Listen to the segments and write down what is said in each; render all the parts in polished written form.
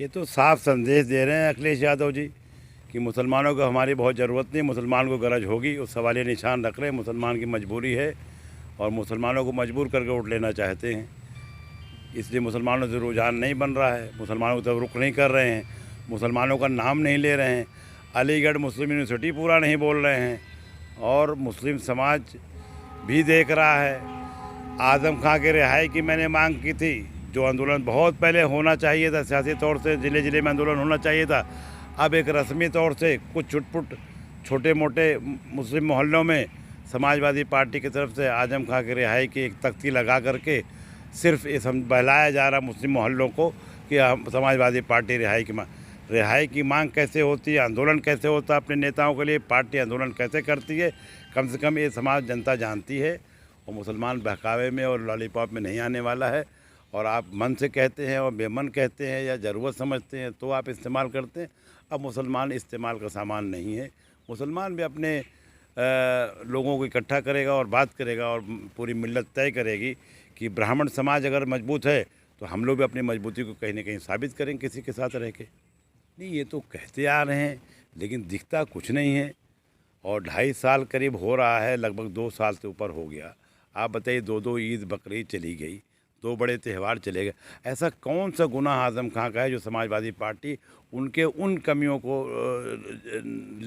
ये तो साफ संदेश दे रहे हैं अखिलेश यादव जी कि मुसलमानों को हमारी बहुत ज़रूरत नहीं, मुसलमान को गरज होगी, उस सवालिया निशान रख रहे हैं। मुसलमान की मजबूरी है और मुसलमानों को मजबूर करके वोट लेना चाहते हैं, इसलिए मुसलमानों से रुझान नहीं बन रहा है, मुसलमानों की तरफ रुख नहीं कर रहे हैं, मुसलमानों का नाम नहीं ले रहे हैं, अलीगढ़ मुस्लिम यूनिवर्सिटी पूरा नहीं बोल रहे हैं और मुस्लिम समाज भी देख रहा है। आज़म खां की रिहाई की मैंने मांग की थी, जो आंदोलन बहुत पहले होना चाहिए था, सियासी तौर से ज़िले ज़िले में आंदोलन होना चाहिए था, अब एक रस्मी तौर से कुछ छुटपुट छोटे मोटे मुस्लिम मोहल्लों में समाजवादी पार्टी की तरफ से आज़म खां की रिहाई की एक तख्ती लगा करके सिर्फ ये बहलाया जा रहा मुस्लिम मोहल्लों को कि हम समाजवादी पार्टी रिहाई की मांग कैसे होती है, आंदोलन कैसे होता है अपने नेताओं के लिए, पार्टी आंदोलन कैसे करती है, कम से कम ये समाज जनता जानती है। और मुसलमान बहकावे में और लॉलीपॉप में नहीं आने वाला है। और आप मन से कहते हैं और बेमन कहते हैं या ज़रूरत समझते हैं तो आप इस्तेमाल करते हैं। अब मुसलमान इस्तेमाल का सामान नहीं है, मुसलमान भी अपने लोगों को इकट्ठा करेगा और बात करेगा और पूरी मिल्लत तय करेगी कि ब्राह्मण समाज अगर मजबूत है तो हम लोग भी अपनी मजबूती को कहीं ना कहीं साबित करेंगे किसी के साथ रह के। नहीं, ये तो कहते आ रहे हैं लेकिन दिखता कुछ नहीं है। और 2.5 साल करीब हो रहा है, लगभग 2 साल से ऊपर हो गया। आप बताइए, 2 ईद बकरीद चली गई, 2 बड़े त्यौहार चले गए, ऐसा कौन सा गुनाह आज़म खां का है जो समाजवादी पार्टी उनके उन कमियों को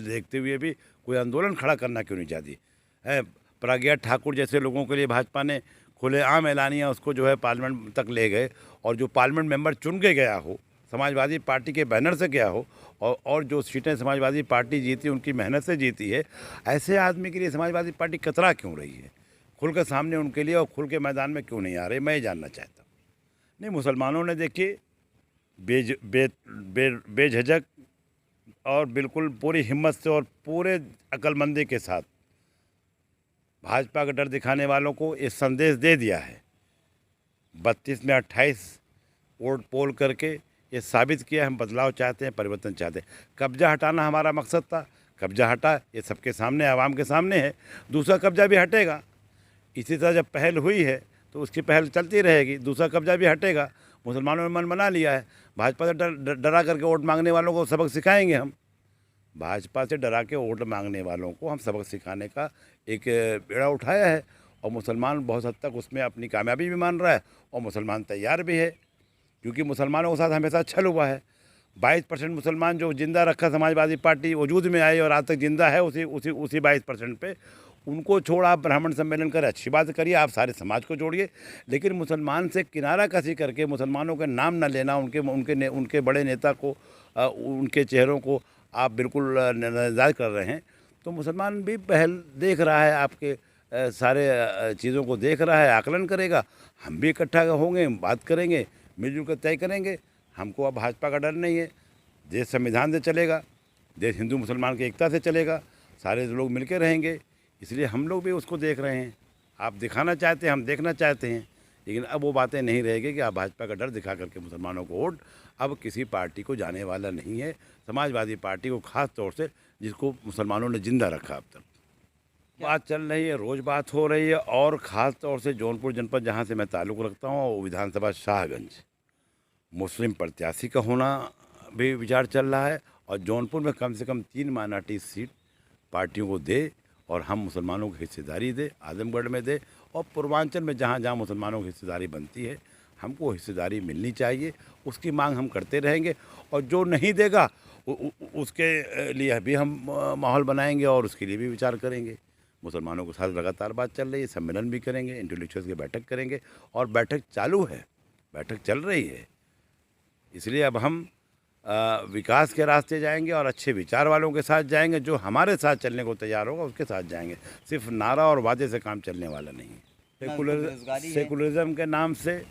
देखते हुए भी कोई आंदोलन खड़ा करना क्यों नहीं चाहती है। प्रज्ञा ठाकुर जैसे लोगों के लिए भाजपा ने खुलेआम ऐलानिया उसको जो है पार्लियामेंट तक ले गए, और जो पार्लियामेंट मेंबर चुन के गया हो, समाजवादी पार्टी के बैनर से गया हो, और जो सीटें समाजवादी पार्टी जीती उनकी मेहनत से जीती है, ऐसे आदमी के लिए समाजवादी पार्टी कतरा क्यों रही है, खुल के सामने उनके लिए और खुल के मैदान में क्यों नहीं आ रही, मैं ये जानना चाहता हूँ। नहीं, मुसलमानों ने देखिए बेझिझक और बिल्कुल पूरी हिम्मत से और पूरे अक्लमंदी के साथ भाजपा का डर दिखाने वालों को ये संदेश दे दिया है। 32 में 28 वोट पोल करके ये साबित किया हम बदलाव चाहते हैं, परिवर्तन चाहते हैं। कब्जा हटाना हमारा मकसद था, कब्जा हटा, ये सबके सामने, आवाम के सामने है। दूसरा कब्जा भी हटेगा। इसी तरह जब पहल हुई है तो उसकी पहल चलती रहेगी, दूसरा कब्जा भी हटेगा। मुसलमानों ने मन बना लिया है, भाजपा से डरा करके वोट मांगने वालों को सबक सिखाएंगे हम। भाजपा से डरा के वोट मांगने वालों को हम सबक सिखाने का एक बेड़ा उठाया है, और मुसलमान बहुत हद तक उसमें अपनी कामयाबी भी मान रहा है और मुसलमान तैयार भी है, क्योंकि मुसलमानों के साथ हमेशा छल हुआ है। 22% मुसलमान जो जिंदा रखा समाजवादी पार्टी वजूद में आई और आज तक जिंदा है, उसी 22% पे उनको छोड़ आप ब्राह्मण सम्मेलन करें, अच्छी बात करिए, आप सारे समाज को जोड़िए, लेकिन मुसलमान से किनारा कसी करके मुसलमानों के नाम न लेना, उनके बड़े नेता को, उनके चेहरों को आप बिल्कुल नज़रअंदाज कर रहे हैं। तो मुसलमान भी पहल देख रहा है, आपके सारे चीज़ों को देख रहा है, आकलन करेगा। हम भी इकट्ठा होंगे, बात करेंगे, मिलजुल कर तय करेंगे। हमको अब भाजपा का डर नहीं है, देश संविधान से चलेगा, देश हिंदू मुसलमान की एकता से चलेगा, सारे लोग मिलकर रहेंगे, इसलिए हम लोग भी उसको देख रहे हैं। आप दिखाना चाहते हैं, हम देखना चाहते हैं, लेकिन अब वो बातें नहीं रहेगी कि आप भाजपा का डर दिखा करके मुसलमानों को वोट, अब किसी पार्टी को जाने वाला नहीं है, समाजवादी पार्टी को ख़ास तौर से, जिसको मुसलमानों ने जिंदा रखा अब तक। बात चल रही है, रोज़ बात हो रही है, और ख़ास तौर से जौनपुर जनपद जहाँ से मैं ताल्लुक़ रखता हूँ, वो विधानसभा शाहगंज, मुस्लिम प्रत्याशी का होना भी विचार चल रहा है, और जौनपुर में कम से कम 3 माइनॉरिटी सीट पार्टियों को दे और हम मुसलमानों की हिस्सेदारी दे, आजमगढ़ में दे, और पूर्वांचल में जहाँ जहाँ मुसलमानों की हिस्सेदारी बनती है हमको हिस्सेदारी मिलनी चाहिए, उसकी मांग हम करते रहेंगे। और जो नहीं देगा उसके लिए भी हम माहौल बनाएंगे और उसके लिए भी विचार करेंगे। मुसलमानों के साथ लगातार बात चल रही है, सम्मेलन भी करेंगे, इंटेलेक्चुअल्स की बैठक करेंगे, और बैठक चालू है, बैठक चल रही है। इसलिए अब हम विकास के रास्ते जाएंगे और अच्छे विचार वालों के साथ जाएंगे, जो हमारे साथ चलने को तैयार होगा उसके साथ जाएंगे। सिर्फ नारा और वादे से काम चलने वाला नहीं है। सेकुलरिज्म के नाम से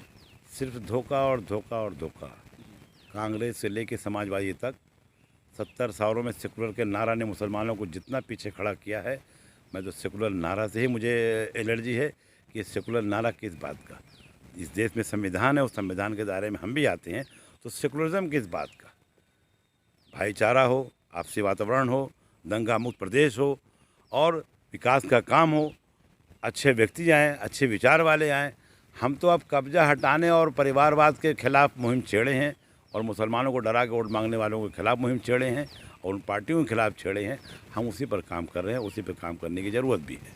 सिर्फ धोखा और धोखा और धोखा। कांग्रेस से लेके समाजवादी तक 70 सालों में सेकुलर के नारा ने मुसलमानों को जितना पीछे खड़ा किया है, मैं तो सेकुलर नारा से ही मुझे एलर्जी है कि सेकुलर नारा किस बात का। इस देश में संविधान है, उस संविधान के दायरे में हम भी आते हैं, तो सेकुलरिज्म किस बात का। भाईचारा हो, आपसी वातावरण हो, दंगा मुक्त प्रदेश हो, और विकास का काम हो, अच्छे व्यक्ति आएँ, अच्छे विचार वाले आएँ। हम तो अब कब्जा हटाने और परिवारवाद के खिलाफ मुहिम छेड़े हैं, और मुसलमानों को डरा के वोट मांगने वालों के खिलाफ मुहिम छेड़े हैं और उन पार्टियों के खिलाफ छेड़े हैं। हम उसी पर काम कर रहे हैं, उसी पर काम करने की ज़रूरत भी है।